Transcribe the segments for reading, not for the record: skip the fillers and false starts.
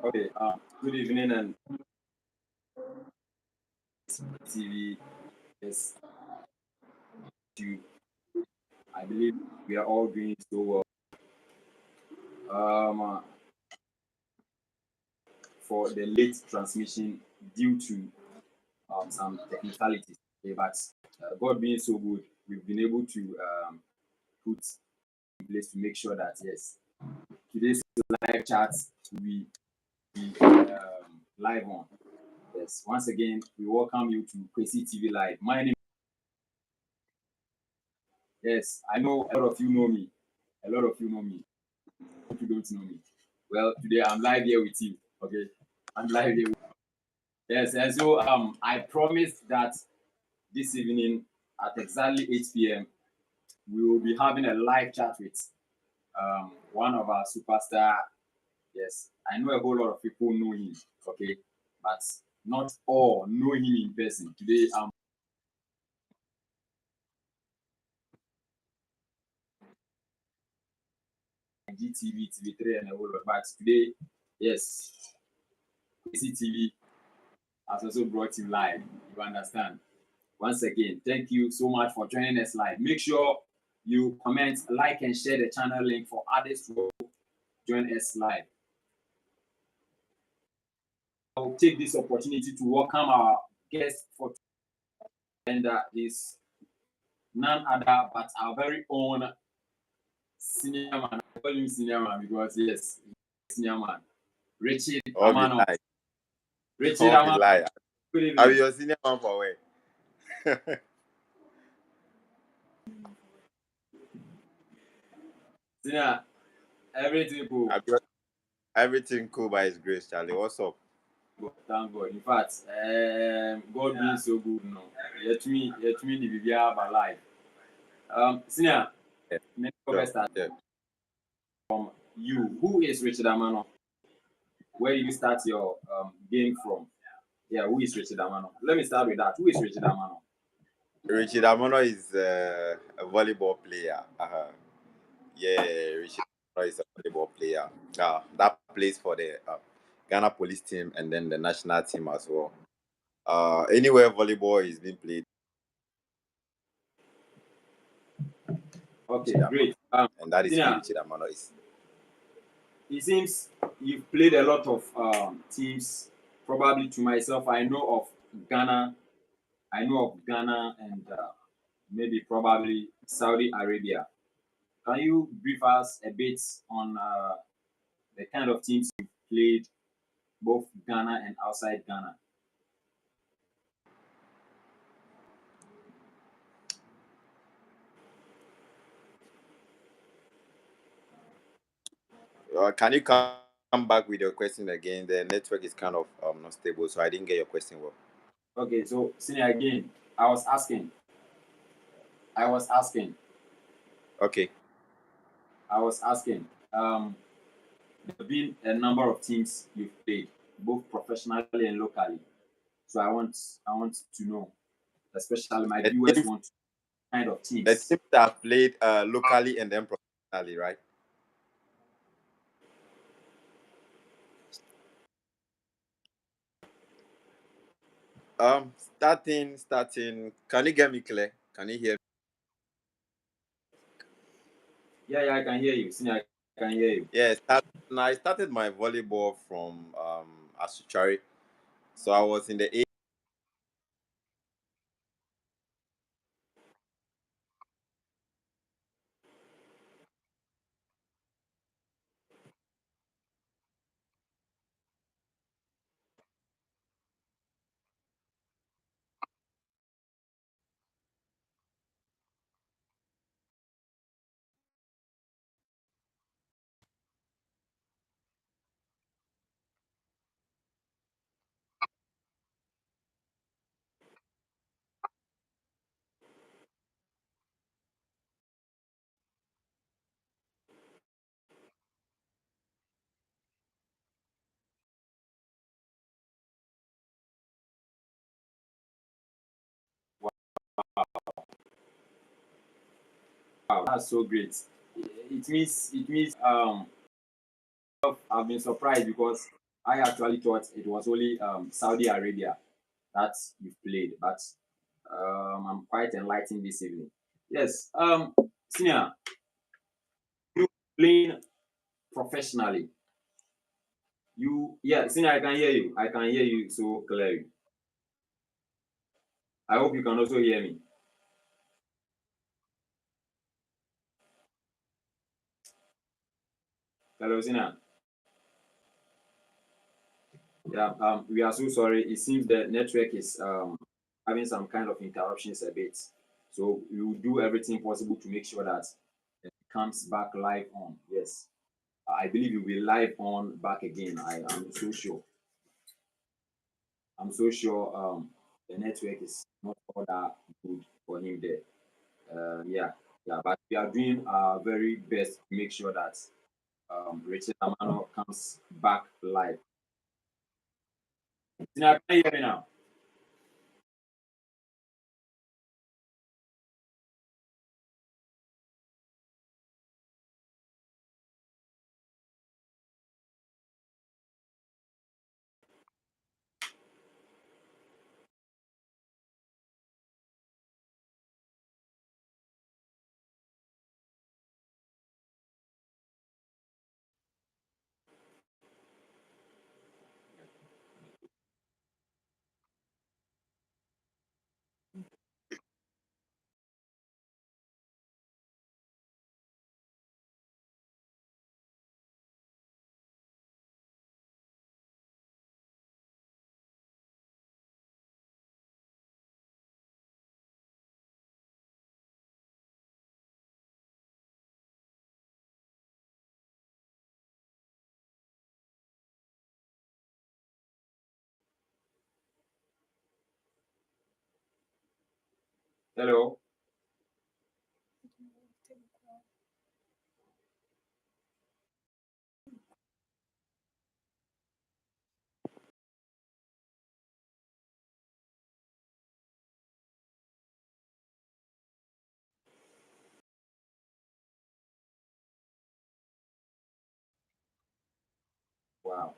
Okay. Good evening and TV. Yes, you. I believe we are all doing so well. Um, for the late transmission due to some technicalities. Okay, but God being so good, we've been able to put in place to make sure that yes, today's live chats we live on. Yes, once again, we welcome you to Kwesi TV Live. My name. Yes, I know a lot of you know me. A lot of you know me. Hope you don't know me. Well, today I'm live here with you. Okay, I'm live here. Yes, and so I promised that this evening at exactly 8 p.m. we will be having a live chat with one of our superstar. Yes, I know a whole lot of people know him. Okay, but not all know him in person. Today GTV, TV3, and a whole lot. But today, yes, CTV has also brought him live. You understand? Once again, thank you so much for joining us live. Make sure you comment, like, and share the channel link for others to join us live. I'll take this opportunity to welcome our guest for and is none other but our very own senior man. I call him senior man because yes, senior man. Richard Amanor. Richard Amanor. Good evening. Are you your senior man for where? Senior, everything cool. Everything cool by His grace, Charlie. What's up? Thank God. In fact, God being so good, no. Let me the Bibia alive. Senior, let's start from you. Who is Richard Amanor? Where did you start your game from? Yeah, who is Richard Amanor? Let me start with that. Who is Richard Amanor? Richard Amanor is a volleyball player. Yeah, Richard Amanor is a volleyball player. That plays for the Ghana police team and then the national team as well. Anywhere volleyball is being played. Okay, great. And that is who Richard Amanor is. It seems you've played a lot of teams. Probably to myself, I know of Ghana. I know of Ghana and maybe probably Saudi Arabia. Can you brief us a bit on the kind of teams you've played, both Ghana and outside Ghana? Can you come back with your question again? The network is kind of not stable, so I didn't get your question well. Okay, so senior again, I was asking. Okay. I was asking. There have been a number of teams you've played, both professionally and locally. So I want to know, especially my viewers want to know kind of teams. The teams that have played locally and then professionally, right? Starting. Can you get me clear? Can you hear me? Yeah, I can hear you. Senior, I can hear you. Yeah, I started my volleyball from Asuchari. So I was in the Wow, that's so great. It means I've been surprised because I actually thought it was only Saudi Arabia that you played, but I'm quite enlightened this evening. Yes, senior, you playing professionally. Yeah, senior, I can hear you. I can hear you so clearly. I hope you can also hear me. Hello, senior. Yeah, we are so sorry. It seems the network is having some kind of interruptions a bit. So we will do everything possible to make sure that it comes back live on. Yes, I believe it will be live on back again. I am so sure. I'm so sure the network is not all that good for him there. Yeah, yeah, but we are doing our very best to make sure that Richard Amanor comes back live. Can you hear me now? Hello. Wow.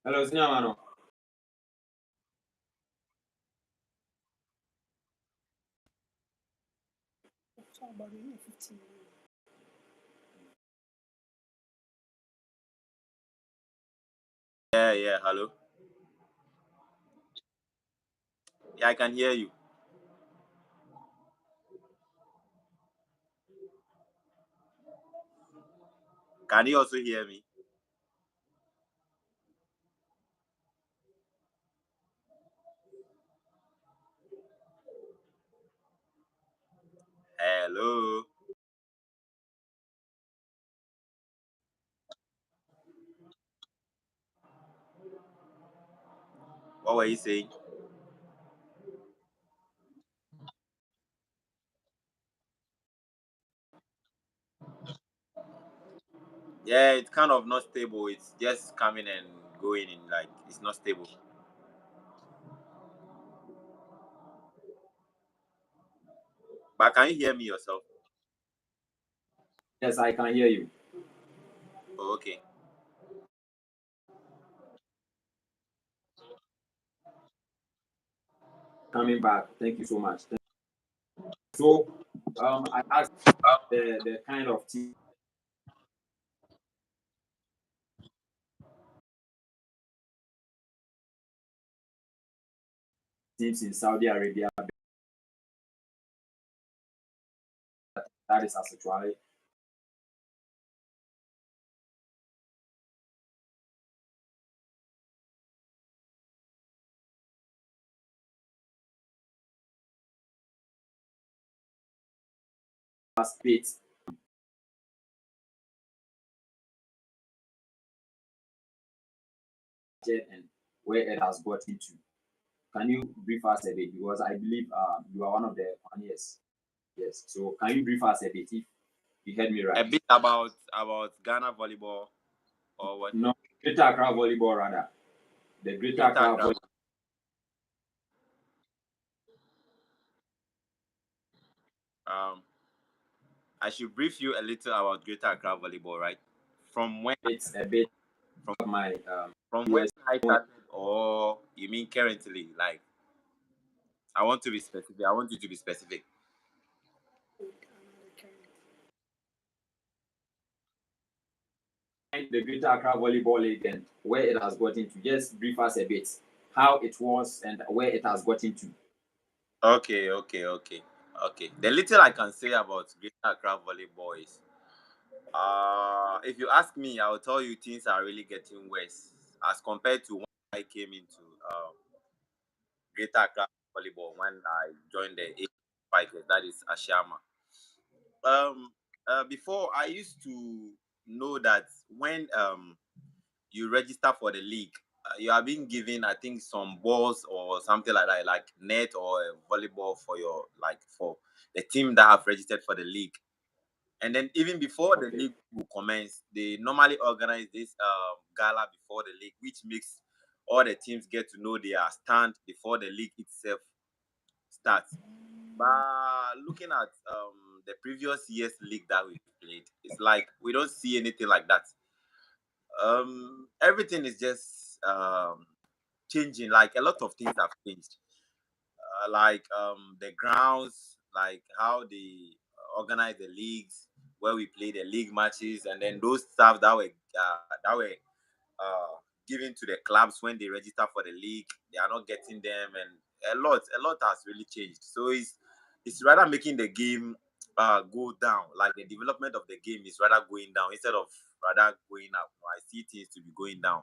Hello, senior Mano. Yeah, yeah, hello. Yeah, I can hear you. Can you also hear me? Hello. What were you saying? Yeah, it's kind of not stable. It's just coming and going in, like it's not stable. But can you hear me yourself? Yes, I can hear you. Oh, okay. Coming back. Thank you so much. So, I asked the kind of teams in Saudi Arabia that is actually participate and where it has gotten to. Can you brief us a bit? Because I believe you are one of the pioneers. Yes. So can you brief us a bit if you heard me A right? bit about Ghana volleyball or what? No, Greater Accra Volleyball rather. The Greater Greater Accra Accra. Volleyball. Um, I should brief you a little about Greater Accra volleyball, right? From when It's a bit from of my from when yes. I started, or you mean currently? Like, I want to be specific. I want you to be specific. The Greater Accra Volleyball League and where it has gotten to. Just brief us a bit how it was and where it has gotten to. Okay. The little I can say about Greater Accra volleyball is, if you ask me, I will tell you things are really getting worse as compared to when I came into Greater Accra volleyball when I joined the A Fighters, that is Ashama. Before I used to know that when you register for the league, you are being given, I think, some balls or something like that, like net or volleyball for your like for the team that have registered for the league. And then even before the Okay. league will commence, they normally organize this gala before the league, which makes all the teams get to know their stand before the league itself starts. But looking at the previous year's league that we played, it's like we don't see anything like that. Everything is just changing. Like a lot of things have changed. Like the grounds, like how they organize the leagues, where we play the league matches, and then those stuff that were uh, given to the clubs when they register for the league. They are not getting them, and a lot has really changed. So it's rather making the game go down. Like the development of the game is rather going down instead of rather going up. I see things to be going down.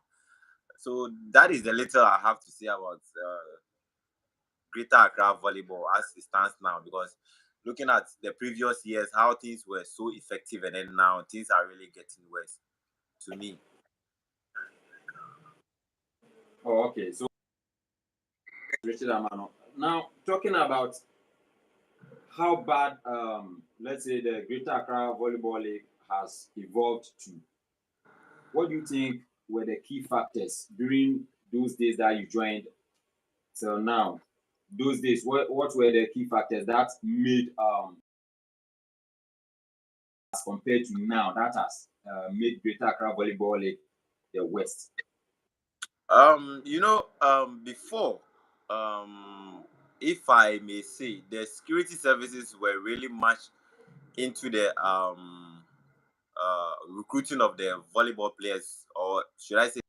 So that is the little I have to say about Greater Accra volleyball as it stands now. Because looking at the previous years, how things were so effective, and then now things are really getting worse to me. Oh, okay. So Richard Amanor. Now talking about how bad let's say the Greater Accra Volleyball League has evolved to. What do you think were the key factors during those days that you joined till now? Those days, what were the key factors that made as compared to now that has made Greater Accra Volleyball League the West? Before, if I may say, the security services were really much into the recruiting of the volleyball players, or should I say,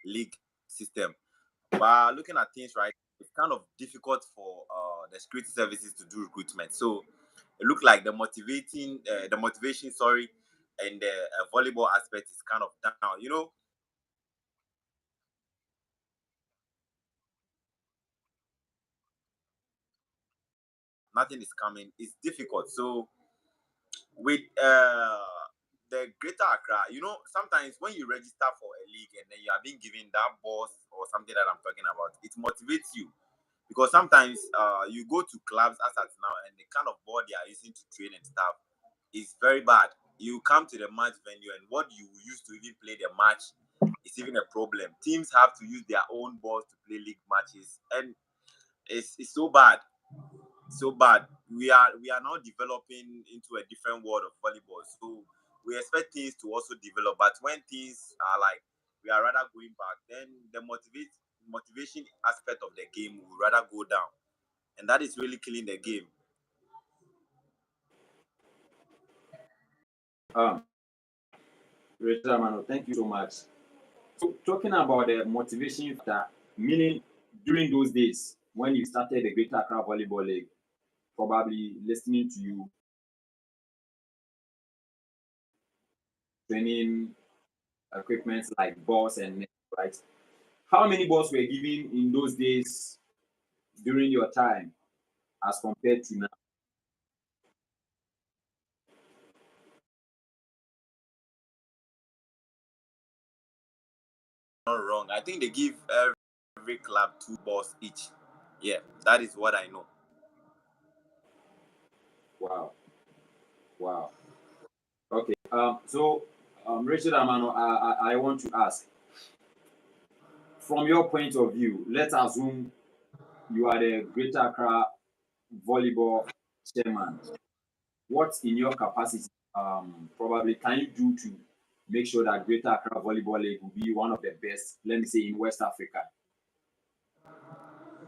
league system. But looking at things right, it's kind of difficult for the security services to do recruitment. So it looked like the motivation, sorry, and the volleyball aspect is kind of down. Nothing is coming. It's difficult. So with the Greater Accra, sometimes when you register for a league and then you are being given that boss or something that I'm talking about, it motivates you because sometimes you go to clubs as at now and the kind of ball they are using to train and stuff is very bad. You come to the match venue and what you used to even play the match is even a problem. Teams have to use their own balls to play league matches and it's so bad. so bad. We are now developing into a different world of volleyball. So we expect things to also develop. But when things are like we are rather going back, then the motivation aspect of the game will rather go down, and that is really killing the game. Um, Richard Amanor, thank you so much. So talking about the motivation factor, meaning during those days when you started the Greater Accra Volleyball League, probably listening to you, training equipment like balls and net, right? How many balls were given in those days during your time as compared to now? Not wrong. I think they give every club 2 balls each. Yeah, that is what I know. Wow, wow. Okay. Richard Amano, I want to ask, from your point of view, let's assume you are the Greater Accra Volleyball chairman. What in your capacity probably can you do to make sure that Greater Accra Volleyball League will be one of the best, let me say, in West Africa?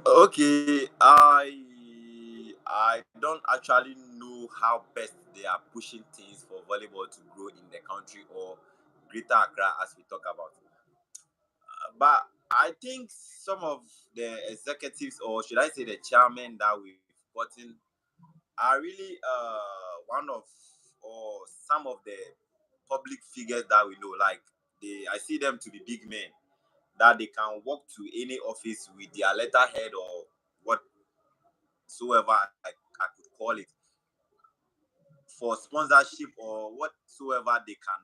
Okay, I don't actually know how best they are pushing things for volleyball to grow in the country or Greater Accra as we talk about. But I think some of the executives, or should I say the chairman that we've gotten, are really one of or some of the public figures that we know. Like I see them to be big men that they can walk to any office with their letterhead or whatsoever I could call it for sponsorship or whatsoever they can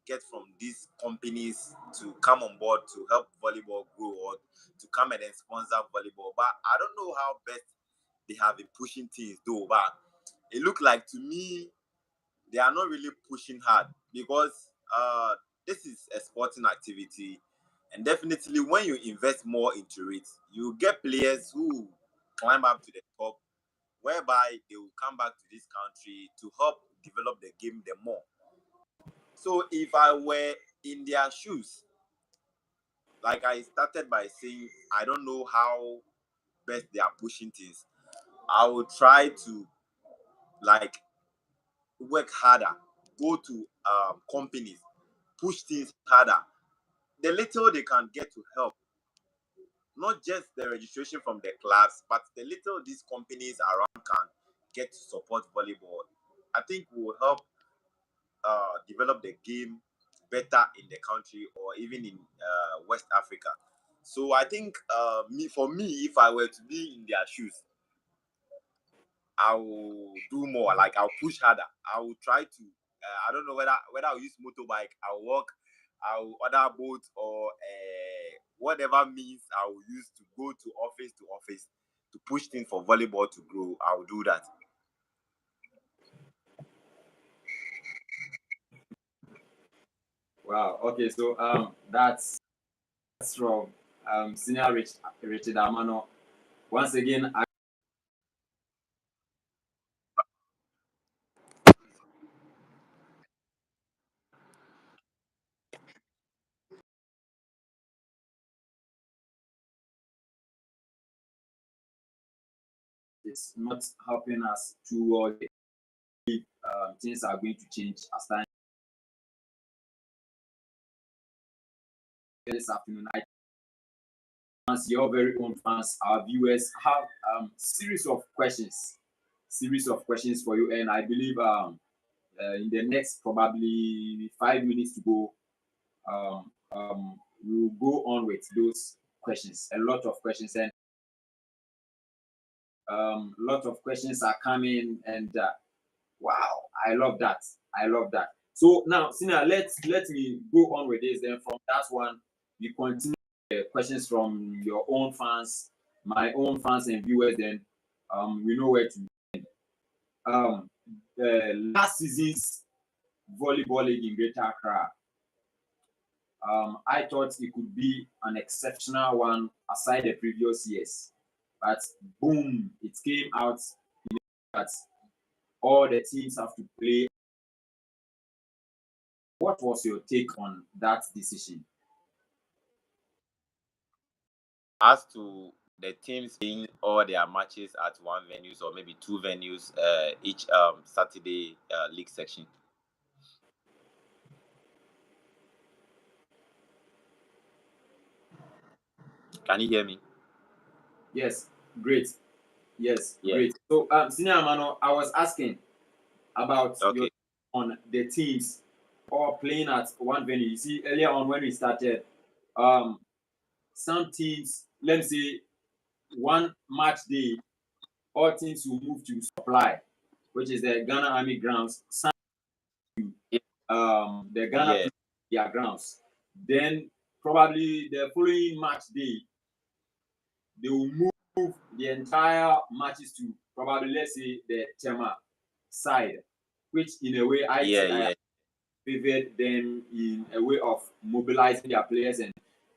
get from these companies to come on board to help volleyball grow or to come and then sponsor volleyball. But I don't know how best they have been pushing things though. But it looked like to me they are not really pushing hard because this is a sporting activity, and definitely when you invest more into it, you get players who climb up to the top, whereby they will come back to this country to help develop the game the more. So if I were in their shoes, like I started by saying, I don't know how best they are pushing things. I would try to like work harder, go to companies, push things harder. The little they can get to help, not just the registration from the clubs, but the little these companies around can get to support volleyball, I think will help develop the game better in the country or even in West Africa. So I think for me, if I were to be in their shoes, I will do more. Like I'll push harder. I will try to. I don't know whether I'll use motorbike. I'll walk. I'll order boat or whatever means I will use to go to office to push things for volleyball to grow. I will do that. Wow. Okay. So that's from Senior Richard Amano. Once again, it's not helping us towards things are going to change as time this afternoon. I fans, your very own fans, our viewers have series of questions for you, and I believe in the next probably 5 minutes to go, we will go on with those questions. A lot of questions, and a lot of questions are coming, and wow, I love that. I love that. So now, Sina, let me go on with this. Then from that one, we continue questions from your own fans, my own fans and viewers. Then we know where to. Um, last season's volleyball league in Greater Accra, I thought it could be an exceptional one aside the previous years, but boom, it came out that all the teams have to play. What was your take on that decision? As to the teams playing all their matches at one venues or maybe two venues each Saturday league section. Can you hear me? Yes, great. Yes, Yeah. great. So, Senior Amanor, I was asking about your Okay. on the teams all playing at one venue. You see, earlier on when we started, some teams, let me say, one match day, all teams will move to supply, which is the Ghana Army grounds. Some Yeah. the Ghana Yeah. their grounds. Then probably the following match day, they will move the entire matches to probably, let's say, the Tema side, which in a way Yeah. I Yeah. favored them in a way of mobilizing their players and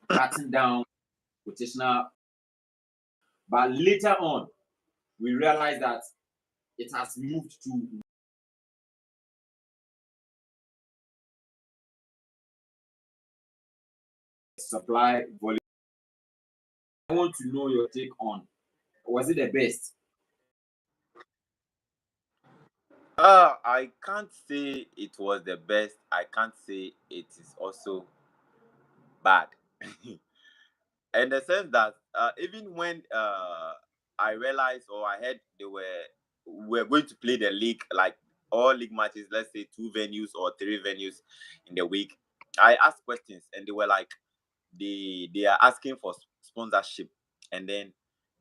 cutting down rotational. But later on, we realized that it has moved to supply volume. I want to know your take on, was it the best? I can't say it was the best. I can't say it is also bad. In the sense that even when I realized or I heard they were going to play the league, like all league matches, let's say two venues or three venues in the week, I asked questions and they were like, they are asking for sponsorship, and then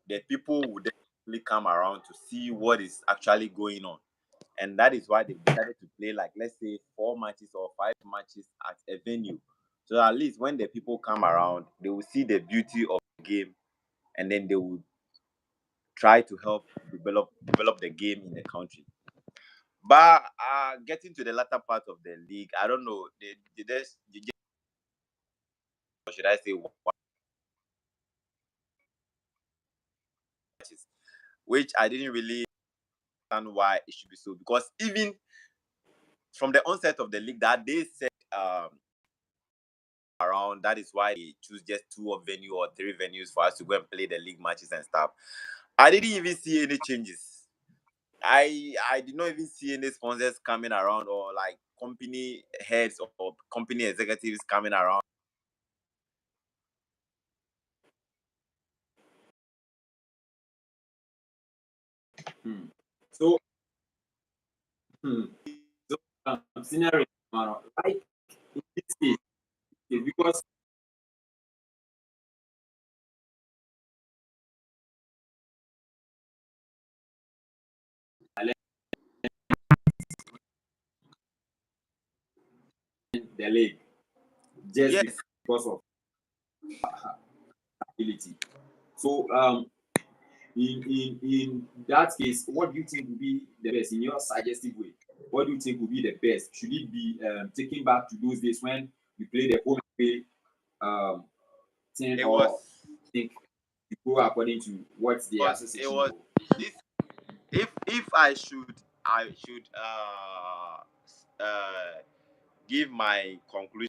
the people would definitely come around to see what is actually going on, and that is why they decided to play, like, let's say 4 matches or 5 matches at a venue, so at least when the people come around they will see the beauty of the game, and then they will try to help develop the game in the country. But getting to the latter part of the league, I don't know, they just, or should I say, matches, which I didn't really understand why it should be so, because even from the onset of the league that they said around, that is why they choose just two of venue or three venues for us to go and play the league matches and stuff. I didn't even see any changes. I did not even see any sponsors coming around, or like company heads or company executives coming around. Hmm. So, hmm. So, scenario, like in this case, because I left the league just Yes. because of ability. So, in that case, what do you think would be the best in your suggestive way? What do you think would be the best? Should it be taking back to those days when we play the home play thing, It was or think you go according to what the it association was will? this if I should give my conclusion.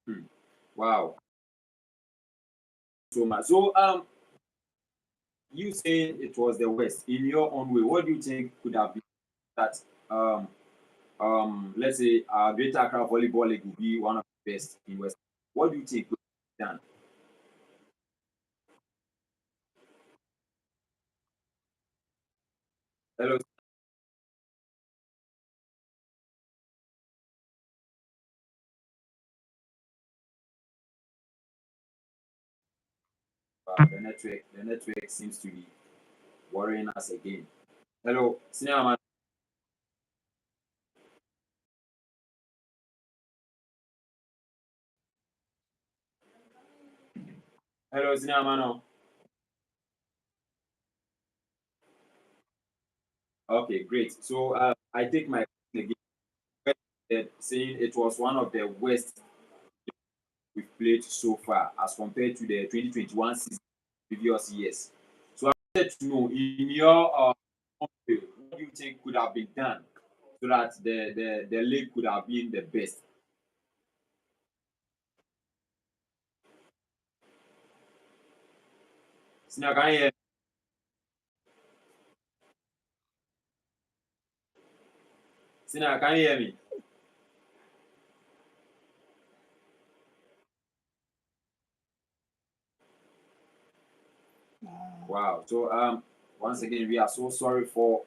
Hmm. Wow, so much. So, you saying it was the West in your own way. What do you think could have been that? Let's say Greater Accra Volleyball League will be one of the best in West. What do you think could be done? Hello. The network seems to be worrying us again. Hello, senior man. Hello, senior man. Okay, great. So I take my question again, saying it was one of the worst we've played so far as compared to the 2021 season previous years. So I wanted to know, in your what do you think could have been done so that the league could have been the best? Senior, can you hear? Senior, can you hear me? Wow. So once again, we are so sorry for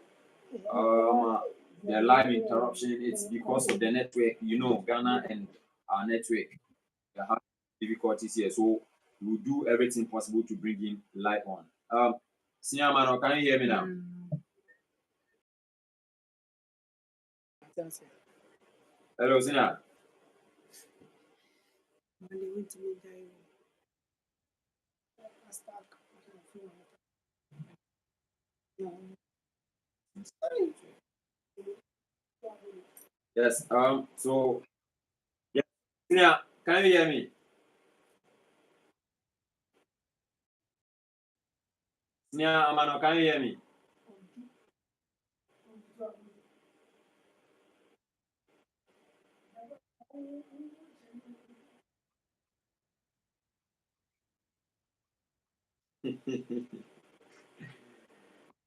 um the live interruption. It's because of the network. You know, Ghana and our network are having difficulties here. So we'll do everything possible to bring in live on. Senior man, can you hear me now? Hello, Senior. Yes. So yeah, Senior, can you hear me? Senior Amano, can you hear me?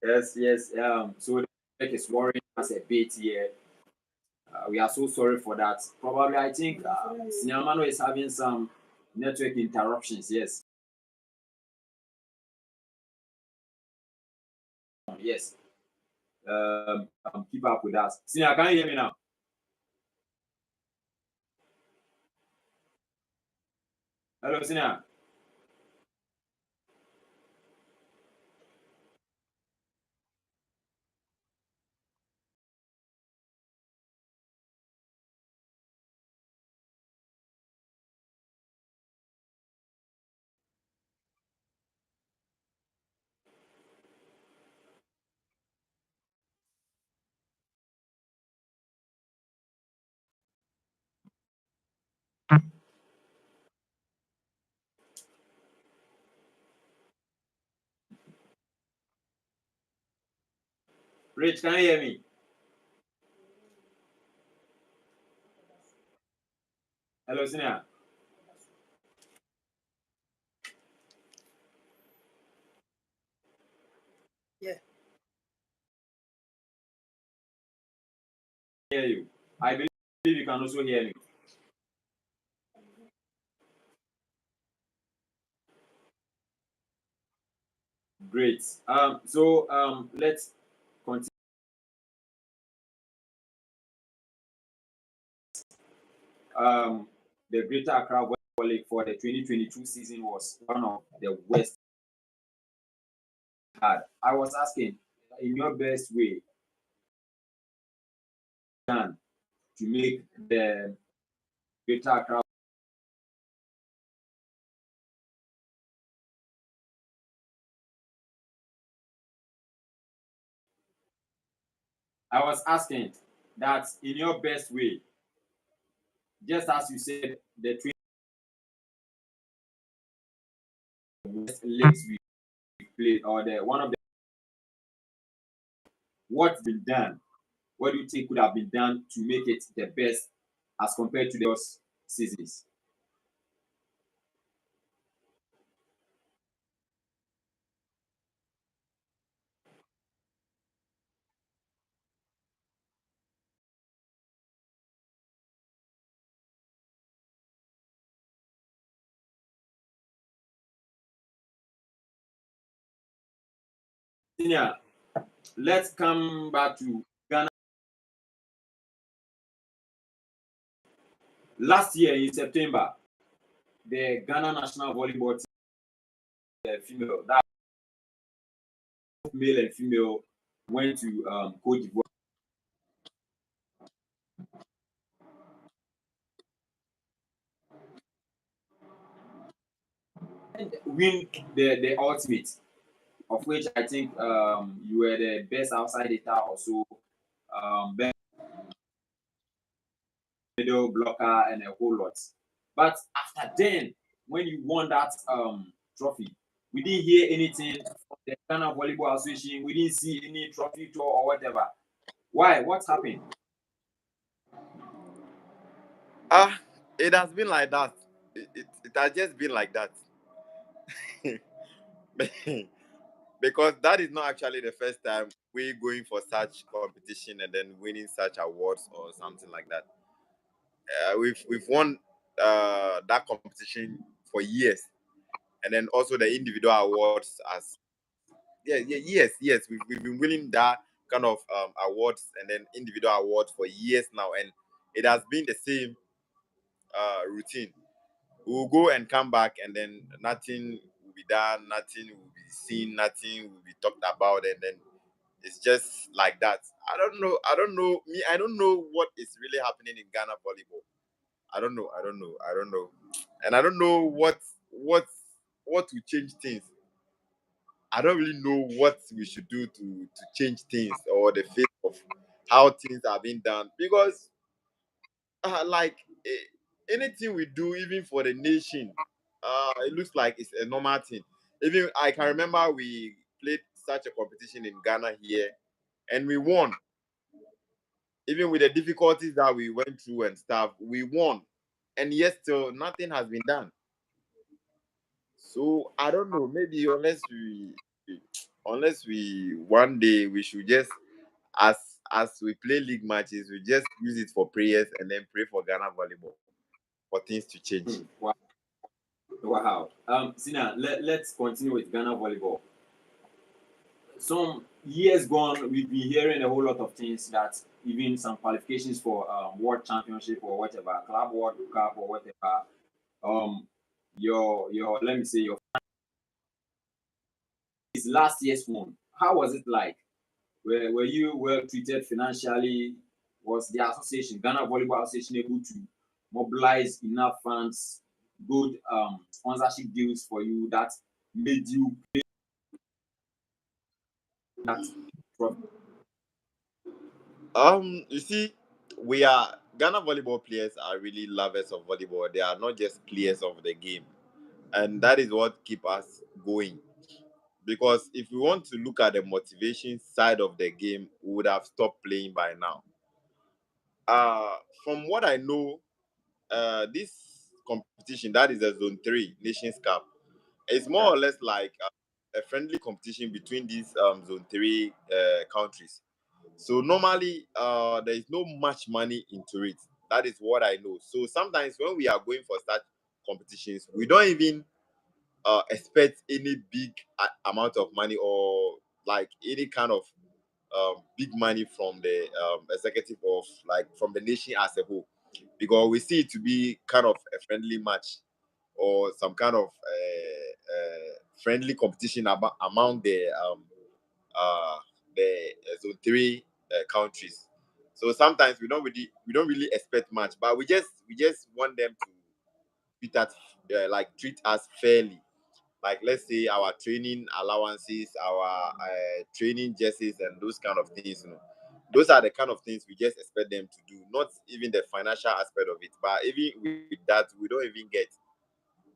Yes, yes. So the network is worrying us a bit here. We are so sorry for that. Probably, I think Sinyamano is having some network interruptions. Yes, yes. Keep up with us. Sinya, can you hear me now? Hello, Sinya. Rich, can you hear me? Hello, Sinya. Hear you. I believe you can also hear me. Great. Let's continue. The Greater Accra Volleyball League for the 2022 season was one of the worst had. I was asking, in your best way, done to make the Greater Accra. I was asking that in your best way, just as you said, the three leagues we played, or the one of the what's been done, what do you think could have been done to make it the best as compared to those seasons? Senior, let's come back to Ghana. Last year in September, the Ghana national volleyball team, the female, that male and female, went to Cote d'Ivoire and win the ultimate, of which I think you were the best outside data or so, best middle blocker, and a whole lot. But after then, when you won that trophy, we didn't hear anything from the Ghana Volleyball Association. We didn't see any trophy tour or whatever. Why? What happened? Ah, it has been like that. It has just been like that. Because that is not actually the first time we going for such competition and then winning such awards or something like that. We've won that competition for years, and then also the individual awards as yes, we've been winning that kind of awards and then individual awards for years now, and it has been the same routine. We'll go and come back, and then nothing will be done, nothing will be seen, nothing will be talked about, and then it's just like that. I don't know me. I don't know what is really happening in Ghana volleyball. I don't know, and I don't know what will change things. I don't really know what we should do to change things or the face of how things are being done because like anything we do, even for the nation, it looks like it's a normal thing. Even I can remember we played such a competition in Ghana here, and we won. Even with the difficulties that we went through and stuff, we won, and yet still nothing has been done. So I don't know. Maybe unless we one day we should just as as we play league matches, we just use it for prayers and then pray for Ghana volleyball for things to change. Wow. Wow. Sina, let's continue with Ghana volleyball. Some years gone, we've been hearing a whole lot of things that even some qualifications for world championship or whatever, club world cup or whatever. Um, your let me say your last year's one. How was it like? Were you well treated financially? Was the association, Ghana Volleyball Association, able to mobilize enough funds, good sponsorship deals for you that made you pay that profit? You see, we are Ghana volleyball players are really lovers of volleyball. They are not just players of the game, and that is what keep us going. Because if we want to look at the motivation side of the game, we would have stopped playing by now. Uh, from what I know, this competition that is a Zone Three Nations Cup, it's more Yeah. or less like a friendly competition between these Zone Three countries. So normally, there is no much money into it. That is what I know. So sometimes when we are going for such competitions, we don't even expect any big amount of money or like any kind of big money from the executive of like from the nation as a whole, because we see it to be kind of a friendly match or some kind of friendly competition among uh, the zone three countries. So sometimes we don't really expect much, but we just want them to treat us fairly. Like let's say our training allowances, our training jerseys, and those kind of things. Those are the kind of things we just expect them to do. Not even the financial aspect of it, but even with that, we don't even get.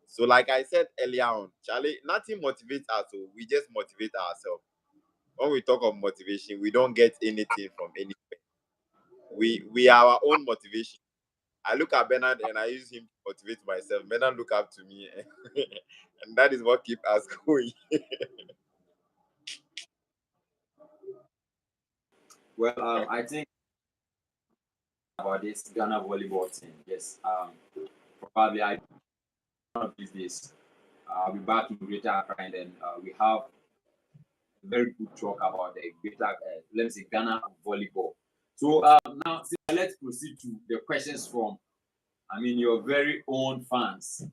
So, like I said earlier on, Charlie, nothing motivates us. So we just motivate ourselves. When we talk of motivation, we don't get anything from anywhere. We are our own motivation. I look at Bernard and I use him to motivate myself. Bernard look up to me, and that is what keeps us going. Well, I think about this Ghana volleyball team. Yes, probably I one of these days I'll be back in Greater Accra, and then we have very good talk about the greater, let me say, Ghana volleyball. So now let's proceed to the questions from, your very own fans,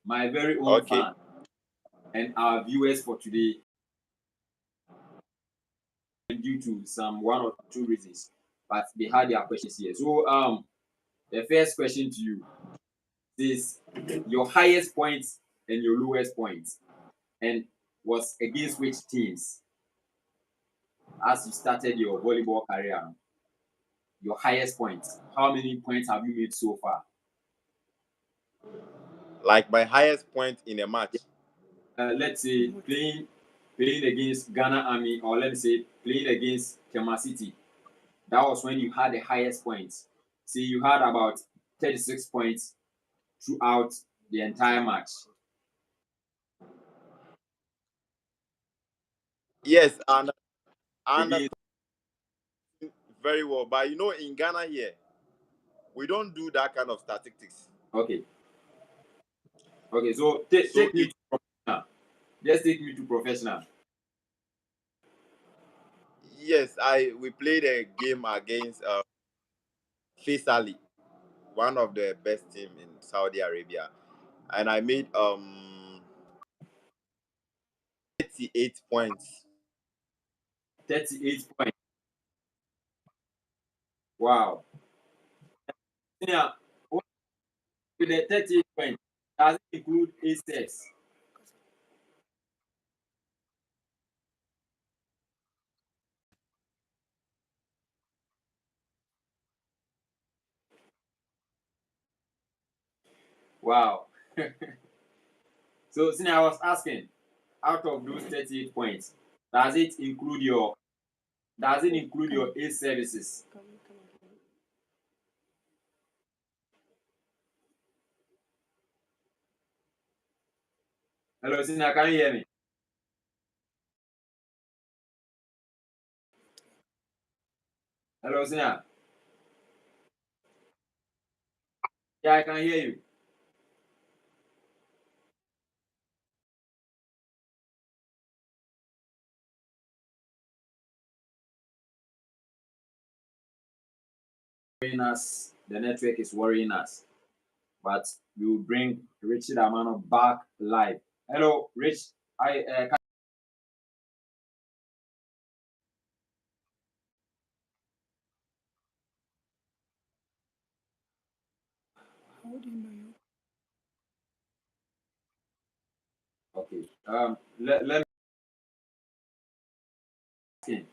my very own fan, and our viewers for today. Due to some one or two reasons, but they had their questions here. So the first question to you is your highest points and your lowest points, and was against which teams as you started your volleyball career? Your highest points. How many points have you made so far? Like my highest point in a match. Let's say playing against Ghana Army, or let's say playing against Kema City. That was when you had the highest points. See, you had about 36 points throughout the entire match. Yes, and I understand very well. But in Ghana here, we don't do that kind of statistics. Okay. Okay, so take me to professional. Just take me to professional. Yes, we played a game against Faisali, one of the best team in Saudi Arabia, and I made 38 points. 38 points. Wow. Yeah. With the 38 points, does it include aces? Wow. So since I was asking, out of those 38 points, does it include your ace services? Hello, Sina, can you hear me? Hello, Sina. Yeah, I can hear you. Us, the network is worrying us, but we will bring Richard Amanor back live. Hello, Rich. I How do you know you? okay. Let me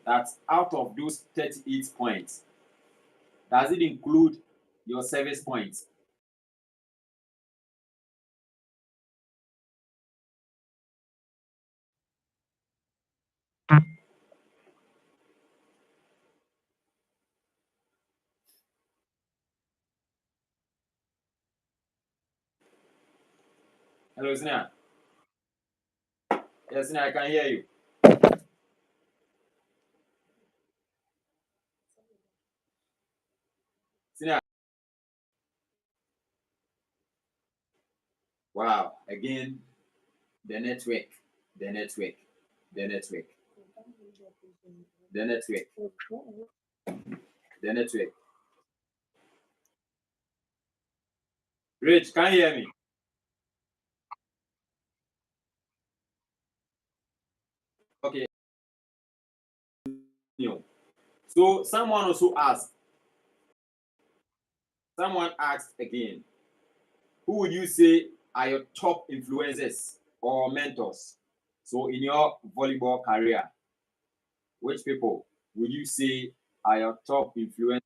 that out of those 38 points, does it include your service points? Hello, Sina. Yes, Sina, I can hear you. Sina. Wow. Again, the network, the network, the network, the network, the network. Rich, can you hear me? Okay. So someone asked again, who would you say are your top influences or mentors? So in your volleyball career, which people would you say are your top influencers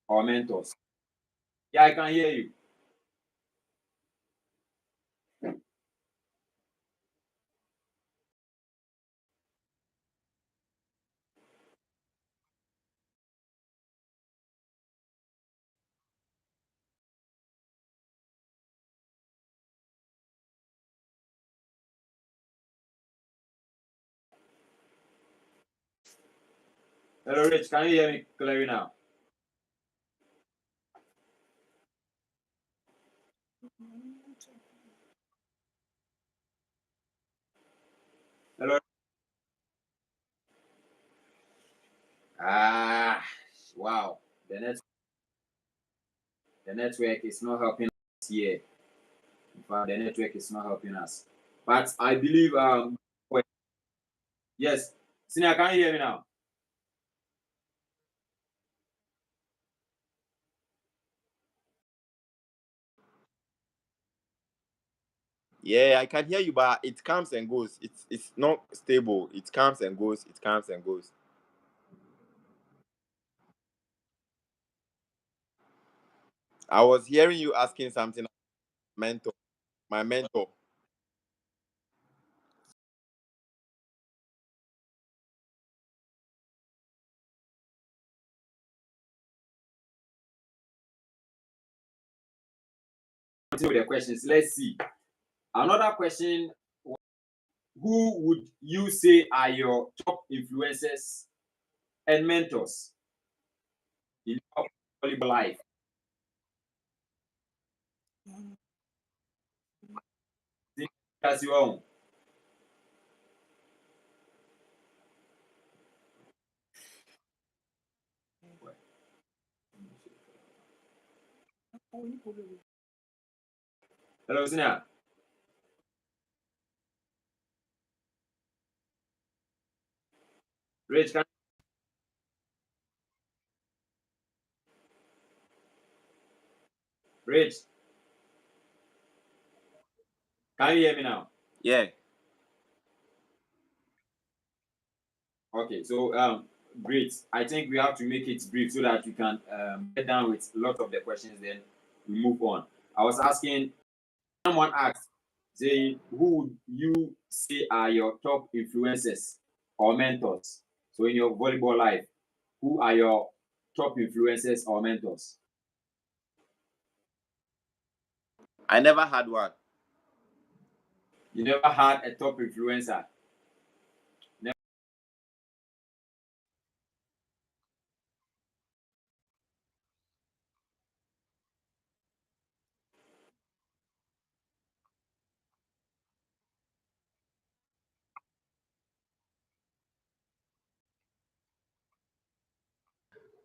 or mentors? Yeah, I can hear you. Hello, Rich. Can you hear me clearly now? Hello. Ah, wow. The network is not helping us here. In fact, the network is not helping us. But I believe yes. Senior, can you hear me now? Yeah, I can hear you, but it comes and goes. It's not stable. It comes and goes. It comes and goes. I was hearing you asking something. Mentor, my mentor. Continue with the questions. Let's see. Another question: who would you say are your top influencers and mentors in your volleyball life? As your own. Hello, Senior. Rich, Rich, can you hear me now? Yeah. Okay, so great. I think we have to make it brief so that we can get down with a lot of the questions. Then we move on. I was asking. Someone asked, saying, "Who would you say are your top influencers or mentors?" So in your volleyball life, who are your top influencers or mentors? I never had one. You never had a top influencer. Never.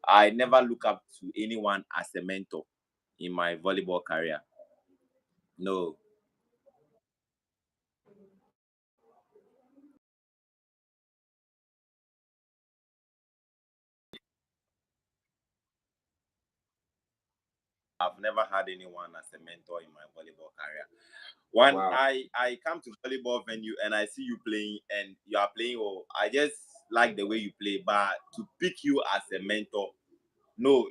I never look up to anyone as a mentor in my volleyball career. No, I've never had anyone as a mentor in my volleyball career. When Wow. I come to volleyball venue and I see you playing and you are playing, oh, I just like the way you play. But to pick you as a mentor, no,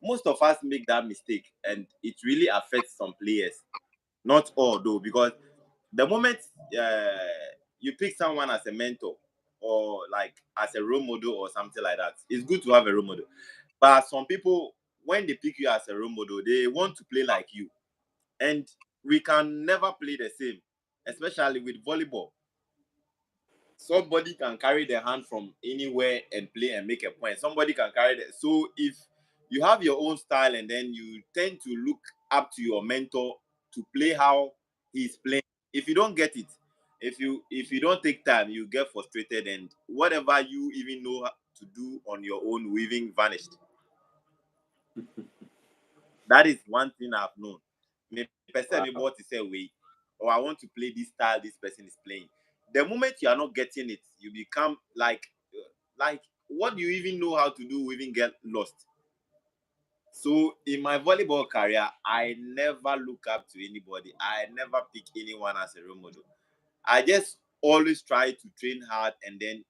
most of us make that mistake, and it really affects some players. Not all though, because the moment uh, you pick someone as a mentor or like as a role model or something like that, it's good to have a role model. But some people, when they pick you as a role model, they want to play like you, and we can never play the same, especially with volleyball. Somebody can carry the hand from anywhere and play and make a point. Somebody can carry the, so if you have your own style and then you tend to look up to your mentor to play how he's playing. If you don't get it, if you don't take time, you get frustrated, and whatever you even know to do on your own will even vanish. That is one thing I've known. Me person me Wow. bought to say way, or I want to play this style this person is playing. The moment you are not getting it, you become like what do you even know how to do? We even get lost. So in my volleyball career, I never look up to anybody. I never pick anyone as a role model. I just always try to train hard and then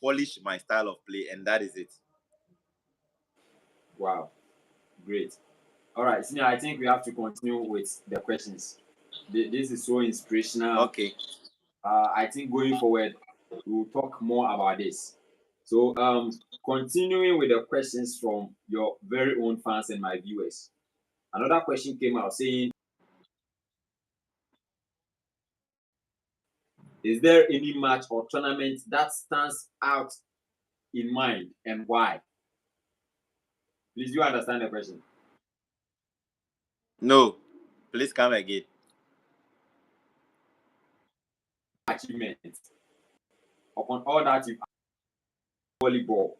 polish my style of play, and that is it. Wow. Great. All right, Senior, I think we have to continue with the questions. This is so inspirational. Okay. I think going forward, we'll talk more about this. So, continuing with the questions from your very own fans and my viewers. Another question came out saying, "Is there any match or tournament that stands out in mind and why?" Please, you understand the question? No, please come again. Achievement. upon all that you've volleyball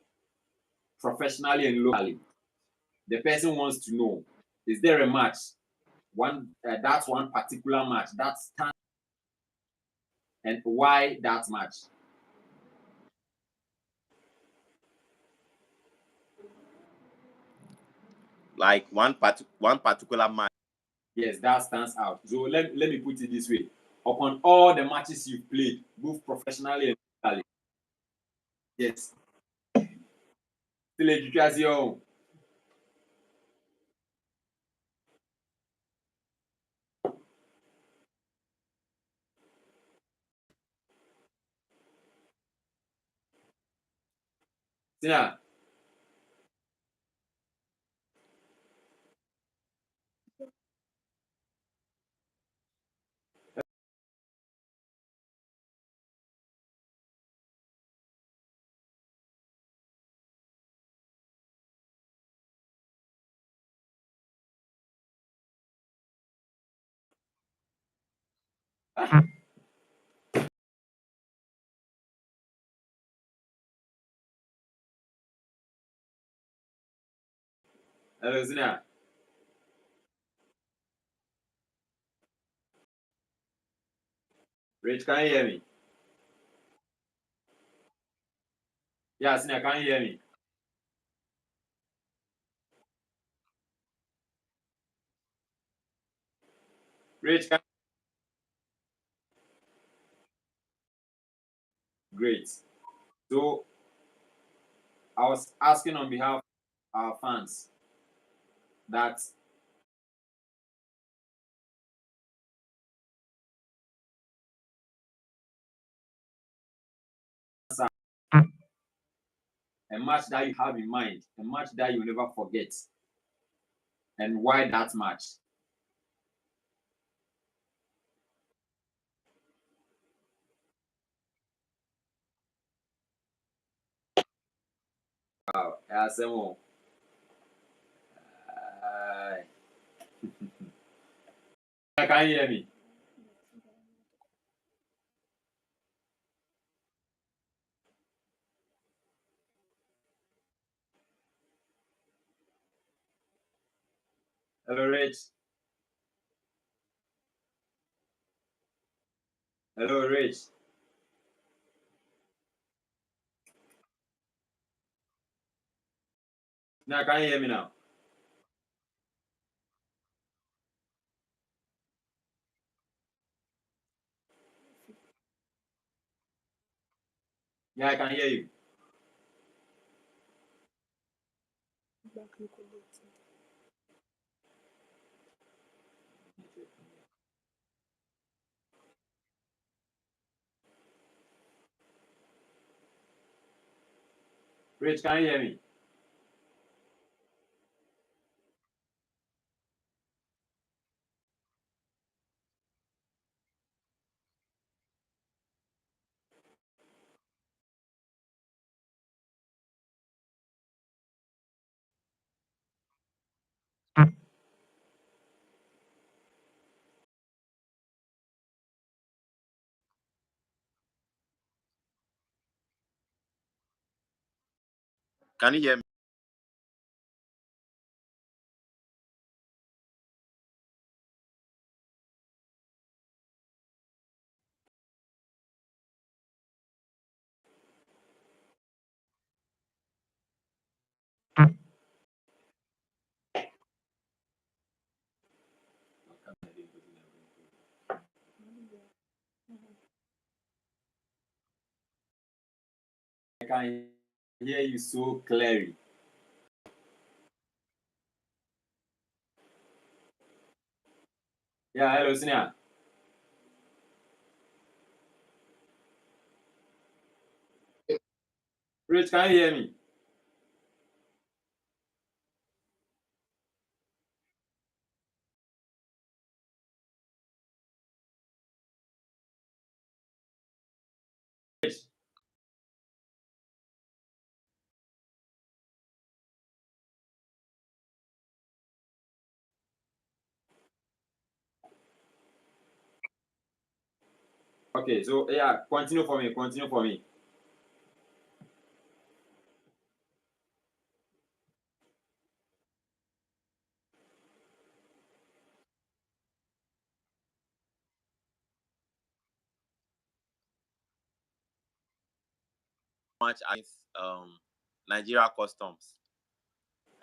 professionally and locally, the person wants to know: is there a match? That's one particular match that stands, and why that match? Like one particular match. Yes, that stands out. So let me put it this way: upon all the matches you've played, both professionally and locally, yes, still education. Sina, hello, Sina. Rich, can you hear me? Yeah, Sina, can you hear me? Rich, great. So I was asking on behalf of our fans that a match that you have in mind, a match that you never forget, and why that match. Wow, Asemo. Can you hear me? Hello, Rich. Hello, Rich. Now, can you hear me now? Yeah, I can hear you. Back reconnected. Rich, can you hear me? Can you hear me? I can hear you so clearly. Yeah, hello, Sina. Rich, can you hear me? Rich. Okay, so yeah, continue for me. Continue for me. Much against Nigeria Customs.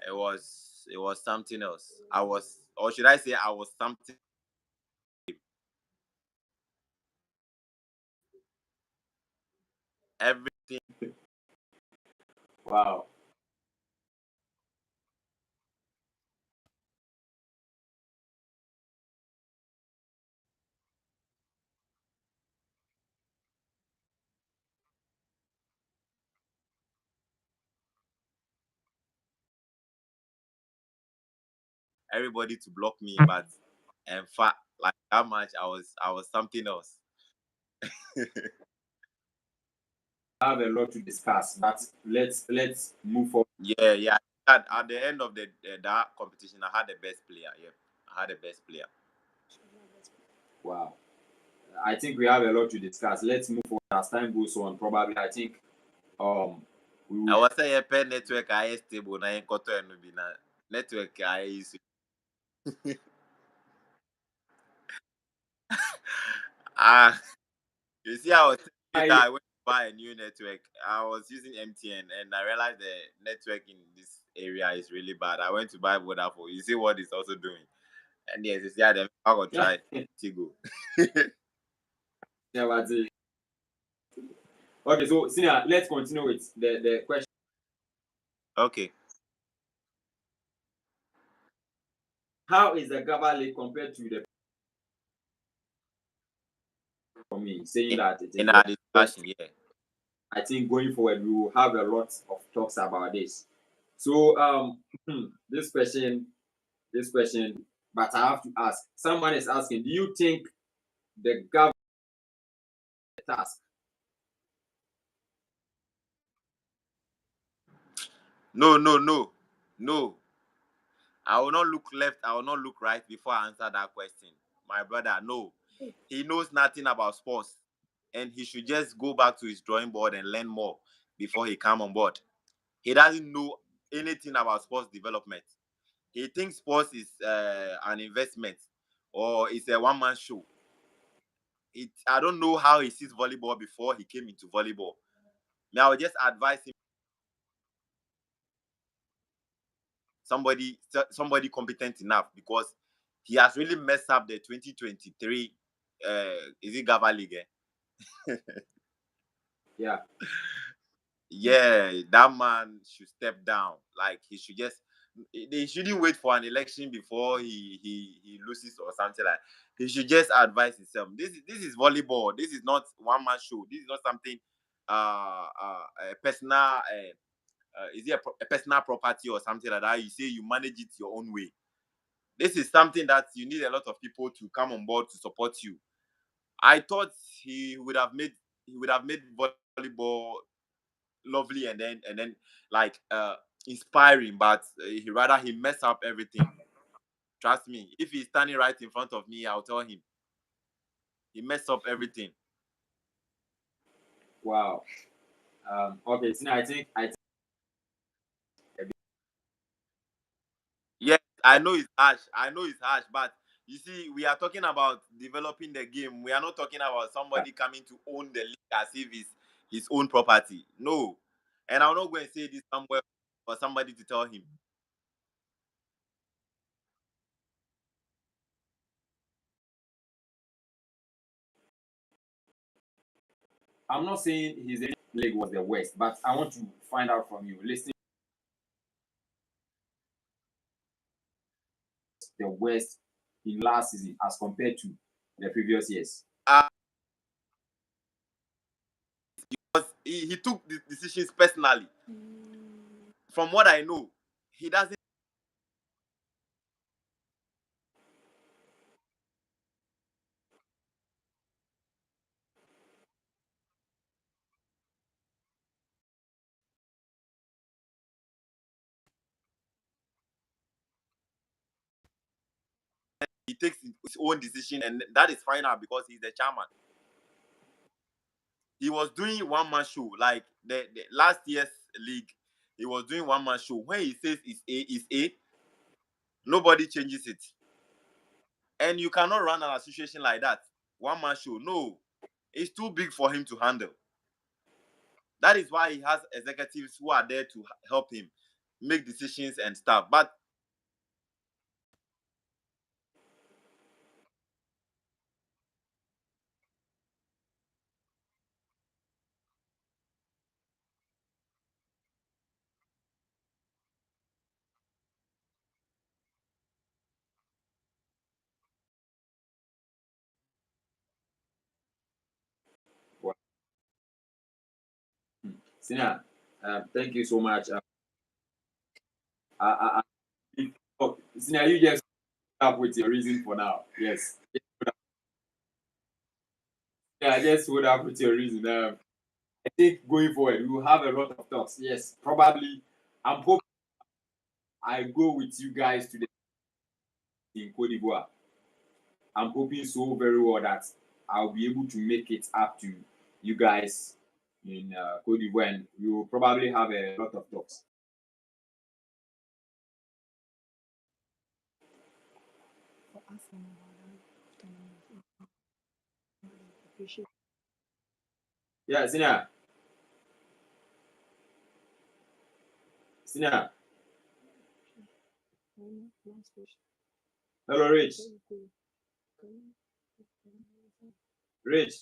It was something else. I was, or should I say, I was something. Everything. Wow. Everybody to block me, but in fact, like that match, I was something else. I have a lot to discuss, but let's move forward. Yeah. At the end of that competition, I had the best player. Yeah, I had the best player. Wow. I think we have a lot to discuss. Let's move forward as time goes on. Probably, I think we I will. was saying, pen network I stable na enkoto enubi na network I use. Ah, you see, I was telling you that I went to buy a new network. I was using MTN, and I realized the network in this area is really bad. I went to buy Vodafone. You see what it's also doing, and yes, you see, I will try Tigo. Yeah, but, okay, so Senior, let's continue with the question. Okay. How is the Gaba League compared to the for me saying that it is In the our best? discussion, yeah. I think going forward we will have a lot of talks about this. So this question, but I have to ask. Someone is asking, do you think the government task? No. I will not look left. I will not look right before I answer that question. My brother, no. He knows nothing about sports, and he should just go back to his drawing board and learn more before he come on board. He doesn't know anything about sports development. He thinks sports is an investment or it's a one-man show. I don't know how he sees volleyball before he came into volleyball. Now, I would just advise him somebody competent enough, because he has really messed up the 2023 is it Gava League? Yeah. Yeah, that man should step down. Like, he should just, they shouldn't wait for an election before he loses or something like. He should just advise himself. This is volleyball. This is not one man show. This is not something a personal is it a personal property or something like that. You say you manage it your own way. This is something that you need a lot of people to come on board to support you. I thought he would have made volleyball lovely and then like inspiring, but he messed up everything. Trust me, if he's standing right in front of me, I'll tell him he messed up everything. Wow. Okay, so now I think Yes, I know it's harsh, but you see, we are talking about developing the game. We are not talking about somebody coming to own the league as if it's his own property. No. And I'm not going to say this somewhere for somebody to tell him. I'm not saying his league was the worst, but I want to find out from you. Listen, the worst in last season as compared to the previous years. Uh, because he took the decisions personally. From what I know, he doesn't. He takes his own decision, and that is fine now because he's the chairman. He was doing one man show like the last year's league. He was doing one man show. When he says it's A, is A. Nobody changes it, and you cannot run an association like that. One man show, no, it's too big for him to handle. That is why he has executives who are there to help him make decisions and stuff. But Well, Sina, thank you so much. Oh, Sina, you just up with your reason for now. Yes. Yeah, just hold up with your reason. I think going forward, we will have a lot of talks. Yes, probably. I'm hoping I go with you guys to the in Cote d'Ivoire. I'm hoping so very well that I'll be able to make it up to you guys in Cote d'Ivoire, and we will probably have a lot of talks. For us and about that tournament, I appreciate Yeah, Sina. Sina. last question. Hello, Rich. Very cool. Can you- Rich.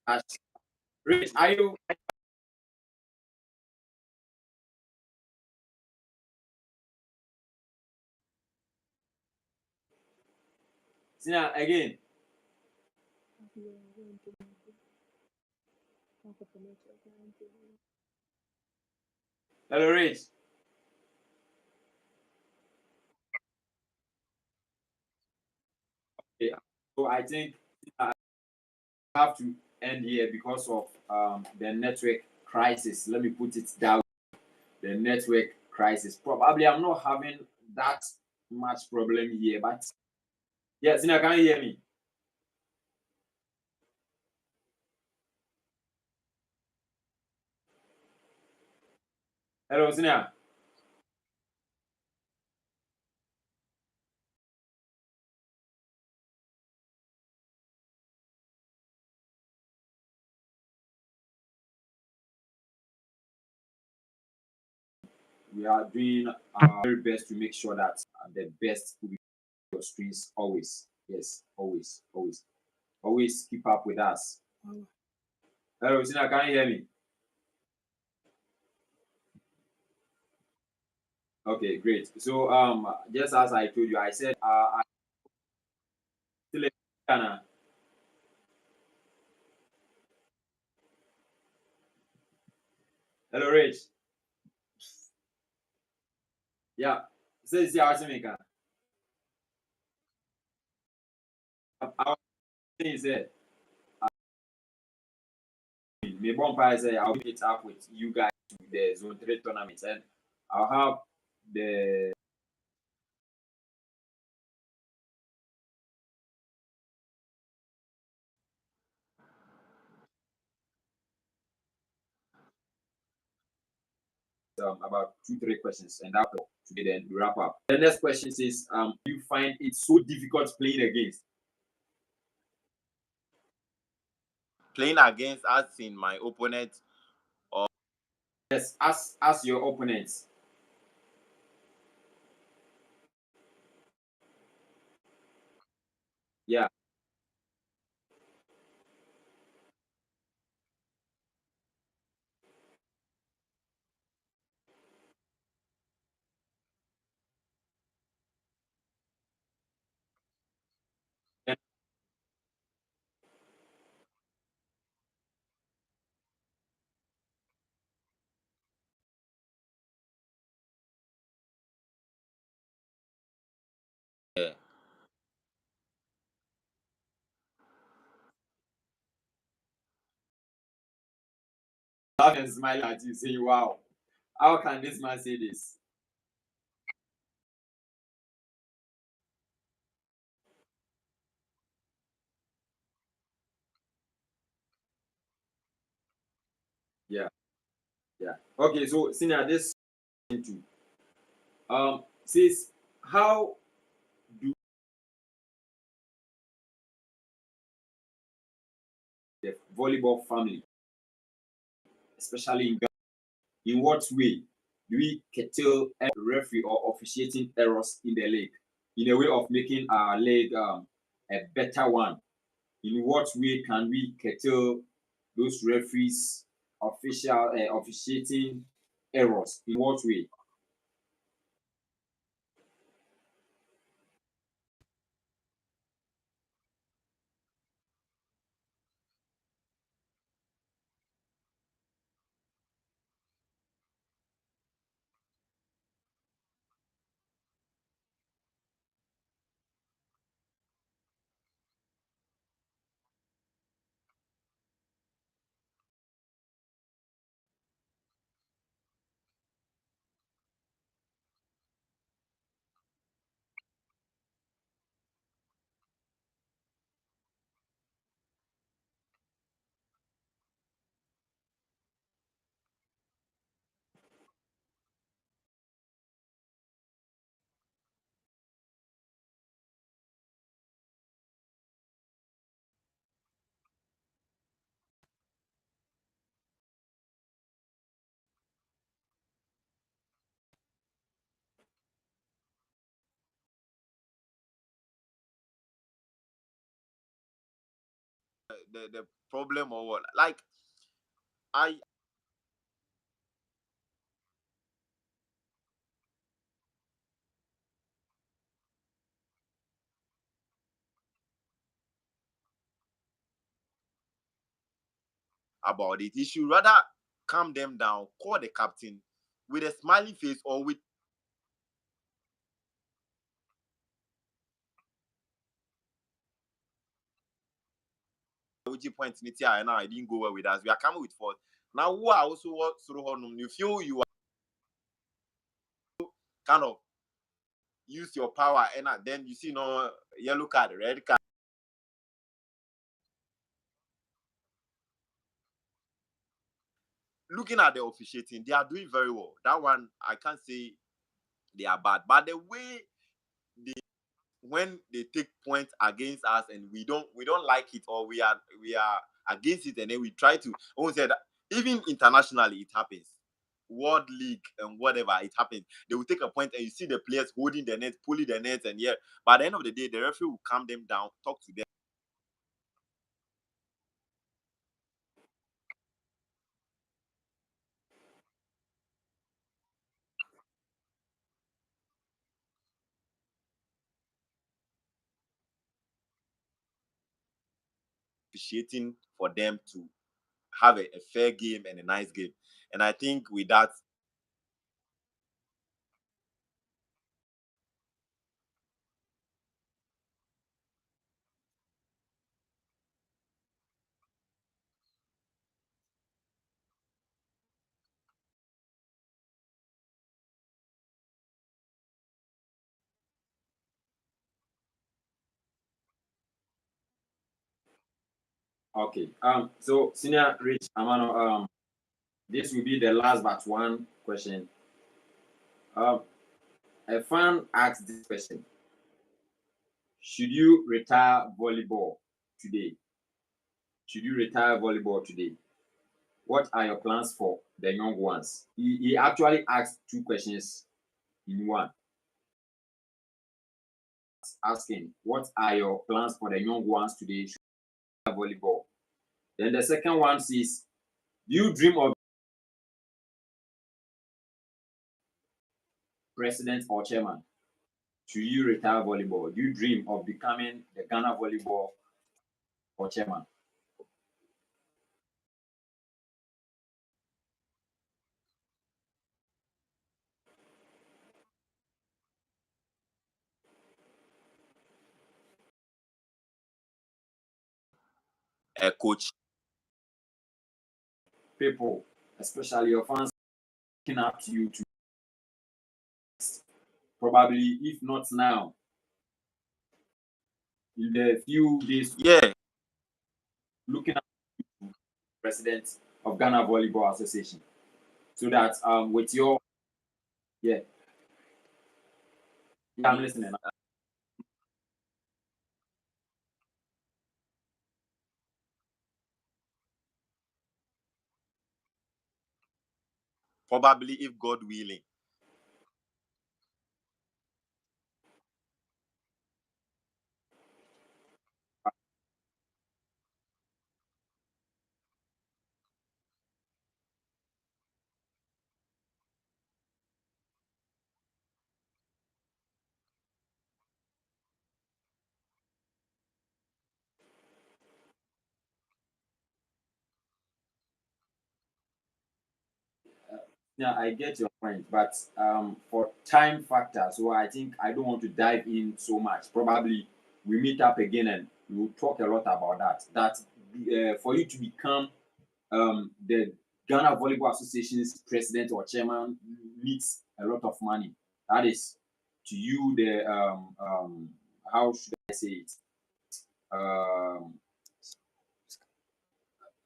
Ash. Rich, are you? Sina, again. Yeah, I want to talk about the network. I want to Hello, Rich. Okay. So I think I have to end here because of the network crisis. Let me put it down. The network crisis. Probably I'm not having that much problem here, but yeah, Sina, can you hear me? Hello, Sina. We are doing our very best to make sure that the best will be your screens always. Yes, always, always, always keep up with us. wow. Hello, Sina, can you hear me? Okay, great. So just as I told you, I said I still in Ghana. Hello, Rich. Yeah. Say see our Jamaica. Our thing is that me bumper say I'll meet it up with you guys to the zone 3 tournament, and I'll have the about 2 3 questions, and after today then we wrap up. The next question is do you find it so difficult playing against? playing against us in my opponent, Yes, as your opponents. Yeah. And yeah. laugh and smile at you, saying, "Wow, how can this man say this?" Yeah. Okay, so senior, this into says how do the volleyball family, especially in Ghana, in what way do we curtail referee or officiating errors in the league in a way of making our league a better one? In what way can we curtail those referees officiating errors? In what way? The problem or what? Like I about it. He should rather calm them down, call the captain with a smiley face or with which point in it here. Now I didn't go well with us. We are coming with force. Now who are also what sort of you feel you are kind of use your power and then you see no yellow card, red card. Looking at the officiating, they are doing very well. That one I can't say they are bad, but the way they when they take points against us and we don't like it or we are against it and then we try to almost say that even internationally it happens. World League and whatever it happens, they will take a point and you see the players holding the net, pulling the net, and yeah. By the end of the day, the referee will calm them down, talk to them, appreciating for them to have a fair game and a nice game. And I think with that, Okay. So senior Rich Amano, this will be the last but one question. Um, a fan asked this question: should you retire volleyball today? Should you retire volleyball today? What are your plans for the young ones? He actually asked two questions in one. Asking, what are your plans for the young ones today? Should you retire volleyball? Then the second one is, do you dream of president or chairman? Should you retire volleyball? Do you dream of becoming the Ghana Volleyball or chairman? a coach. People, especially your fans, looking up to you to probably, if not now, in the few days, Yeah, looking up to president of Ghana Volleyball Association. so that with your yeah, yeah, I'm listening. Probably, if God willing. Yeah, I get your point, but for time factor, so I think I don't want to dive in so much. Probably we meet up again and we'll talk a lot about that. That for you to become the Ghana Volleyball Association's president or chairman needs a lot of money. That is to you the how should I say it? Um,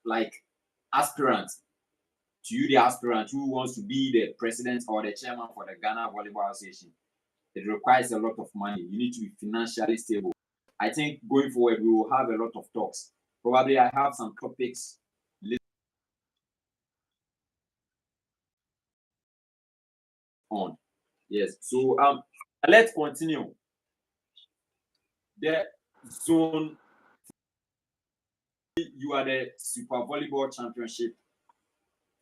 like aspirant to you, the aspirant who wants to be the president or the chairman for the Ghana Volleyball Association. It requires a lot of money. You need to be financially stable. I think going forward, we will have a lot of talks. Probably I have some topics on. Yes. So let's continue. The zone, you are the Super Volleyball Championship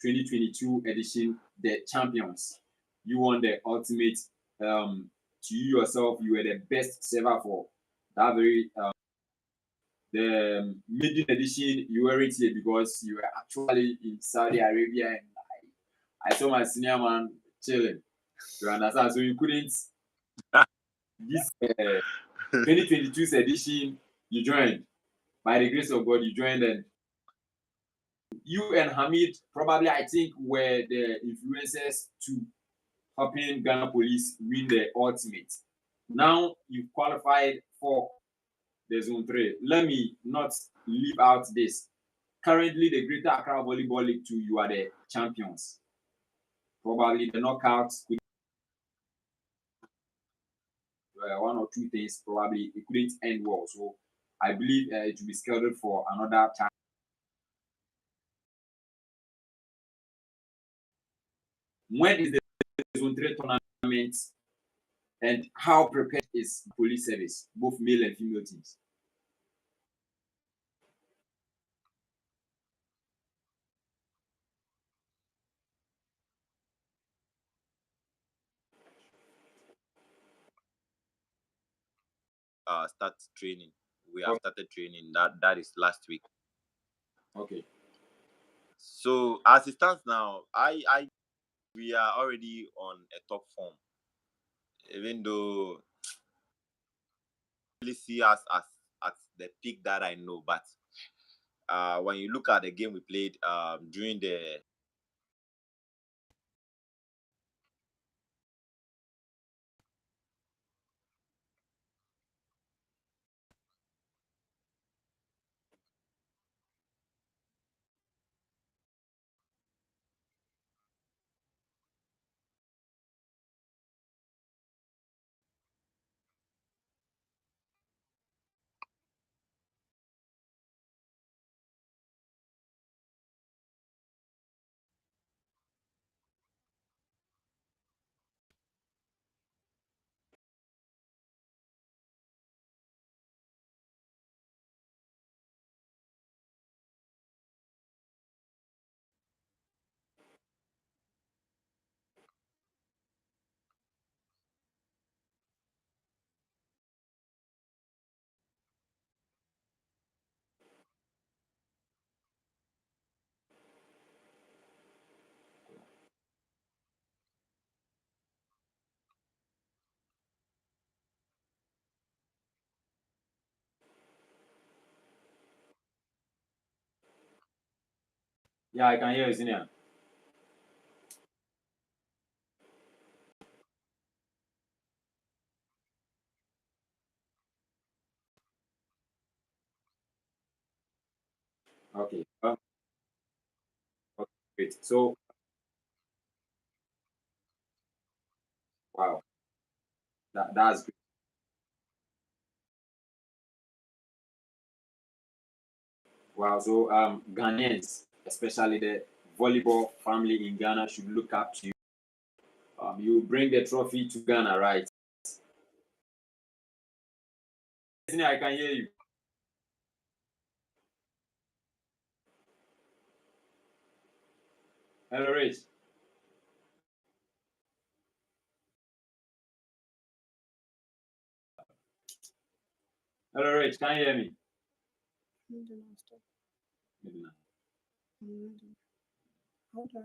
2022 edition, the champions. You won the ultimate. To you yourself, you were the best server for that very the maiden edition. You weren't here because you were actually in Saudi Arabia, and I saw my senior man chilling. You understand? So you couldn't. This 2022's edition, you joined. By the grace of God, you joined, and you and Hamid probably I think were the influencers to helping Ghana Police win the ultimate. Now you've qualified for the Zone 3. Let me not leave out this. Currently, the Greater Accra Volleyball League 2, you are the champions. Probably the knockouts could one or two things, probably it couldn't end well. So I believe it will be scheduled for another time. When is the Zone 3 tournament and how prepared is police service, both male and female teams? Start training. We have Okay. started training. That is last week. Okay. So as it stands now, I we are already on a top form. Even though really see us as at the peak that I know, but when you look at the game we played during the Yeah, I can hear you, senior. Okay. Okay, great. So Wow, that's great. Wow, so Ghanaians, especially the volleyball family in Ghana, should look up to you. You bring the trophy to Ghana, right? I can hear you. Hello, Rich. Hello, Rich. Can you hear me? Maybe not stop. Maybe not. Maybe. How do I?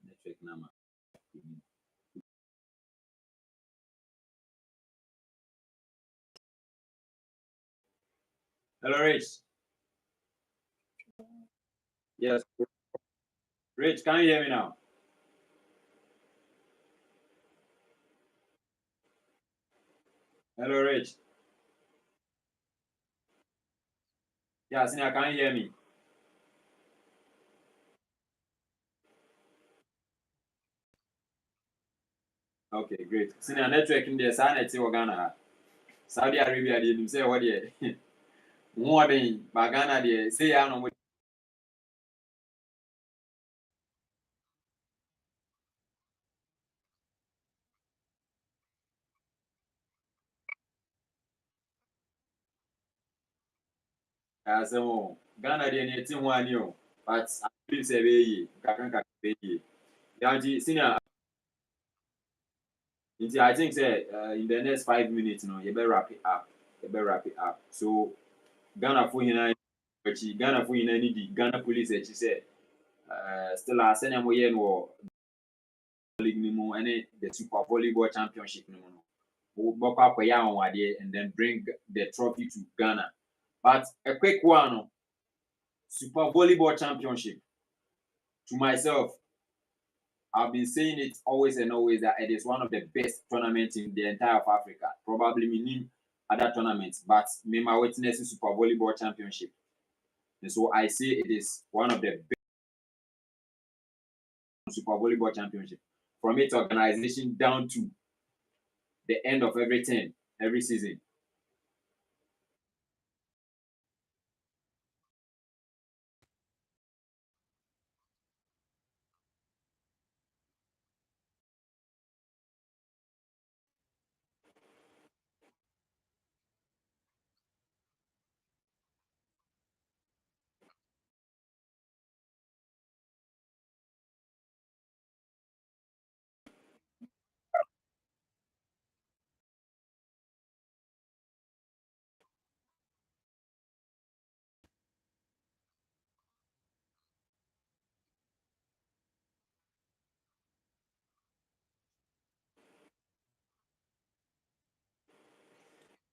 Network number. Hello, Rich. Yes, Rich. Can you hear me now? Hello, Rich. Yeah, Senior, can you hear me? Okay, great. Senior, network in there. Sign it to Ghana. Saudi Arabia, they say what there. More than Ghana, they say I know. So Ghana, they need to one you, but I believe say we kakan be. Yeah, Senior. I think say in the next 5 minutes, you better wrap it up. You better wrap it up. So Ghana for you Ghana for you need Ghana police. She said, still I send them here no league ni mu and the Super Volleyball Championship ni mu no. Boko akoya on and then bring the trophy to Ghana. But a quick one, Super Volleyball Championship. To myself, I've been saying it always and always that it is one of the best tournaments in the entire of Africa. Probably meaning other tournaments, but me my witness is Super Volleyball Championship. And so I say it is one of the best Super Volleyball Championship. From its organization down to the end of everything, every season.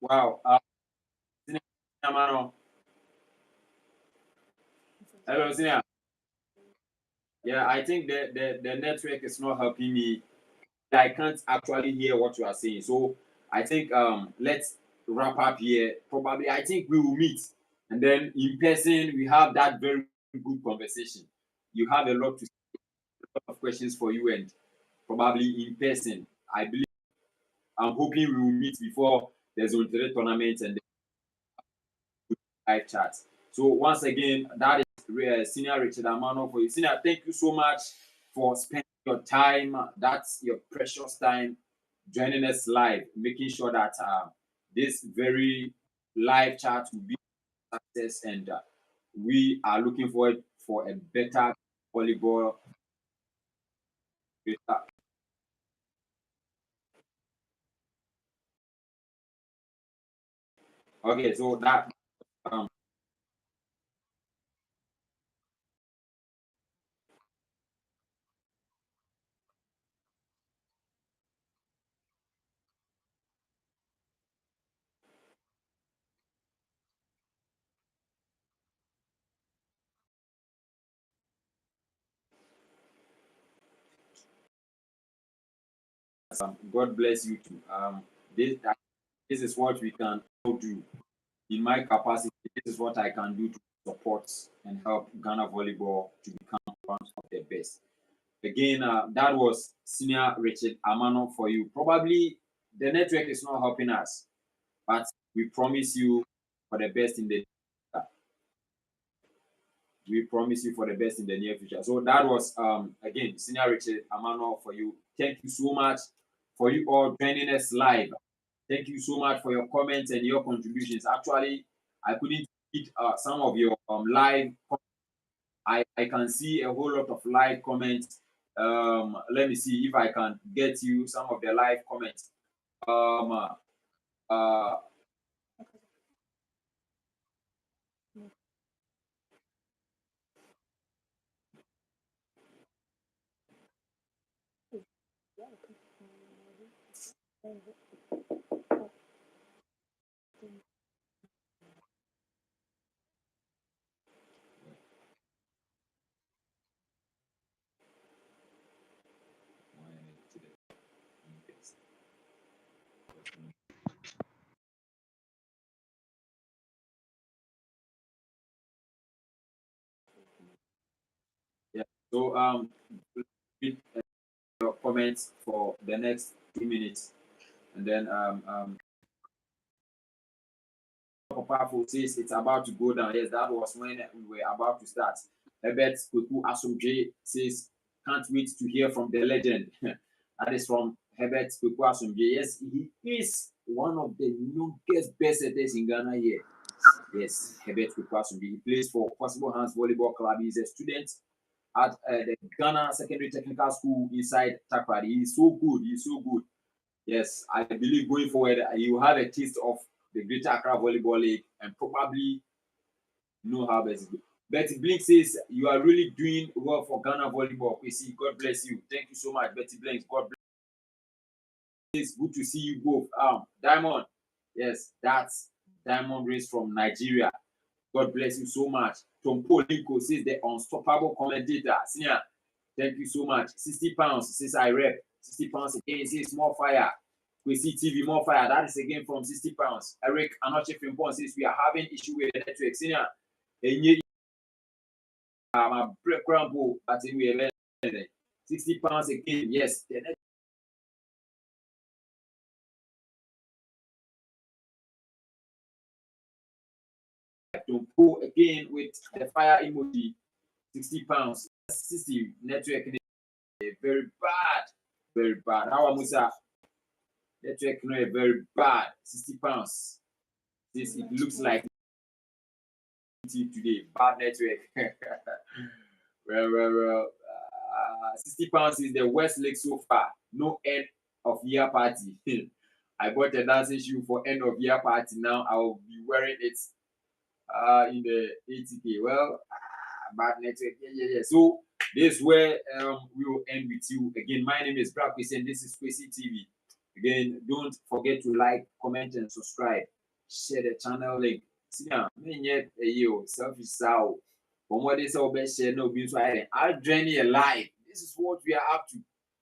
Wow. Amanor. Hello, Zia. Yeah, I think the network is not helping me. I can't actually hear what you are saying. So I think let's wrap up here. Probably I think we will meet and then in person we have that very good conversation. You have a lot to lot of questions for you and probably in person. I believe I'm hoping we will meet before there's a tournament and the live chat. So once again, that is Senior Richard Amanor for you. Senior, thank you so much for spending your time. That's your precious time joining us live, making sure that this very live chat will be a success and we are looking forward for a better volleyball. Okay, so that um, God bless you too. This this is what we can all do. In my capacity, this is what I can do to support and help Ghana Volleyball to become one of the best. Again, that was Senior Richard Amanor for you. Probably the network is not helping us, but we promise you for the best in the we promise you for the best in the near future. So that was again Senior Richard Amanor for you. Thank you so much for you all joining us live. Thank you so much for your comments and your contributions. Actually, I couldn't read some of your live. I can see a whole lot of live comments. Let me see if I can get you some of the live comments. Uh, yeah. So read your comments for the next 2 minutes, and then Papa says it's about to go down. Yes, that was when we were about to start. Herbert Kweku Asomje says, can't wait to hear from the legend. That is from Herbert Kweku Asomje. Yes, he is one of the youngest best setters in Ghana here. Yes, Herbert Kweku Asomje. He plays for Possible Hands Volleyball Club. He's a student at the Ghana Secondary Technical School inside Takrady. He's so good. He's so good. Yes, I believe going forward, you have a taste of the Greater Accra Volleyball League and probably know how best to do. Betty Blink says you are really doing well for Ghana Volleyball. We see, God bless you. Thank you so much, Betty Blink. God bless you. It's good to see you both. Diamond, yes, that's Diamond Race from Nigeria. God bless you so much. Tom Polinko says the unstoppable commentator. Senior, thank you so much. 60 pounds says I rep. 60 pounds again says more fire. We see TV more fire. That is again from 60 pounds. Eric Anoche Frimpon says we are having issue with the network. Senior, my break crumble, but we are 60 pounds again. Yes, the network. To pull again with the fire emoji. 60 pounds. 60 network. Very bad. Very bad. How Musa? Network very bad. 60 pounds. This it looks like today. Bad network. well. 60 pounds is the worst leg so far. No end of year party. I bought a dancing shoe for end of year party. Now I will be wearing it in the 80K. Well, bad network. Yeah. So this is where we will end with you. Again, my name is Brad Kwesi and this is Kwesi TV. Again, don't forget to like, comment, and subscribe. Share the channel link. See now, selfish sow. From what is our best share, no being so I'll join you live. This is what we are up to.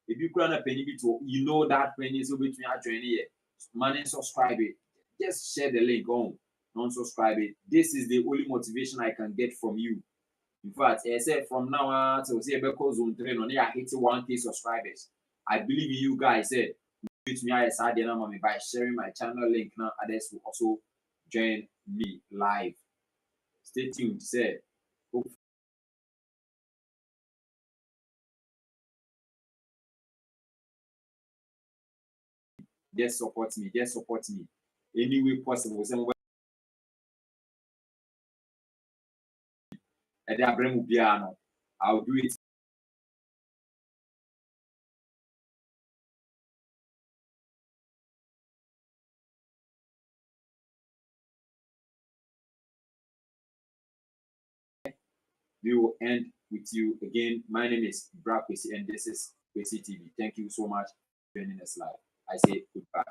If you can't penny bit, you know that penny is between our joining here. Man, subscribe it. Just share the link on. Non-subscribe it. This is the only motivation I can get from you. In fact, I said from now on till say because zone 3 on here hit 1K subscribers. I believe in you guys. Said with me I said by sharing my channel link now. Others will also join me live. Stay tuned. Say just support me. Just support me any way possible. I'll do it. We will end with you again. My name is Brad Kwesi and this is Kwesi TV. Thank you so much for joining us live. I say goodbye.